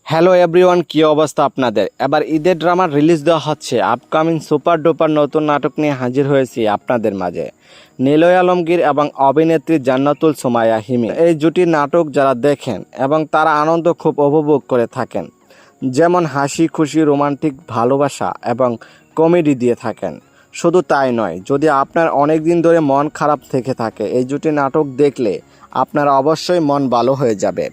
Hello everyone, কি অবস্থা আপনাদের? এবার ঈদের ড্রামার রিলিজ দেওয়া হচ্ছে। আপকামিং সুপার ডুপার নতুন নাটক নিয়ে হাজির হয়েছি আপনাদের মাঝে। নিলয় আলমগীর এবং অভিনেত্রী জান্নাতুল সুমাইয়া হিমি, এই জুটির নাটক যারা দেখেন এবং তারা আনন্দ খুব উপভোগ করে থাকেন, যেমন হাসি খুশি, রোমান্টিক, ভালোবাসা এবং কমেডি দিয়ে থাকেন। শুধু তাই নয়, যদি আপনার অনেক দিন ধরে মন খারাপ থেকে থাকে, এই জুটির নাটক দেখলে আপনার অবশ্যই মন ভালো হয়ে যাবে।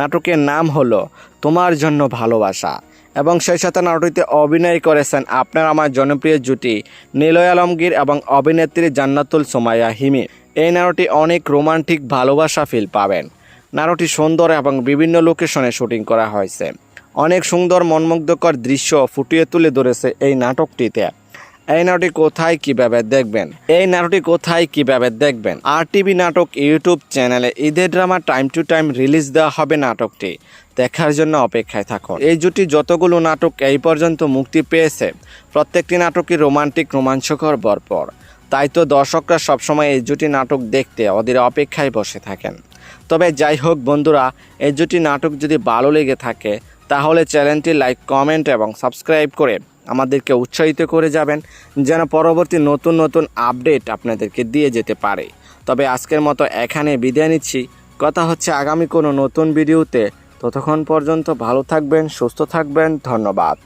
নাটকের নাম হলো তোমার জন্য ভালোবাসা এবং সেই সাথে নাটকটিতে অভিনয় করেছেন আপনার আমার জনপ্রিয় জুটি নিলয় আলমগীর এবং অভিনেত্রী জান্নাতুল সুমাইয়া হিমি। এই নাটকটি অনেক রোমান্টিক, ভালোবাসা ফিল পাবেন। নাটকটি সুন্দর এবং বিভিন্ন লোকেশনে শুটিং করা হয়েছে। অনেক সুন্দর মনমুগ্ধকর দৃশ্য ফুটিয়ে তুলে ধরেছে এই নাটকটিতে। এই নাটকটি কোথায় কিভাবে দেখবেন RTV নাটক ইউটিউব চ্যানেলে ঈদের drama time to time release দেওয়া হবে। নাটকটি দেখার জন্য অপেক্ষায় থাকুন। এই জুটি যতগুলো নাটক এই পর্যন্ত মুক্তি পেয়েছে, প্রত্যেকটি নাটকই রোমান্টিক, রোমাঞ্চকর, ভরপুর। তাই তো দর্শকরা সবসময় এই জুটি নাটক দেখতে ওদের অপেক্ষায় বসে থাকেন। তবে যাই হোক বন্ধুরা, এই জুটি নাটক যদি ভালো লেগে থাকে তাহলে চ্যানেলটি লাইক, কমেন্ট এবং সাবস্ক্রাইব করে আমাদেরকে উৎসাহিত করে যাবেন, যেন পরবর্তী নতুন নতুন আপডেট আপনাদেরকে দিয়ে যেতে পারে। তবে আজকের মতো এখানে বিদায় নিচ্ছি। কথা হচ্ছে আগামী কোনো নতুন ভিডিওতে। ততক্ষণ পর্যন্ত ভালো থাকবেন, সুস্থ থাকবেন। ধন্যবাদ।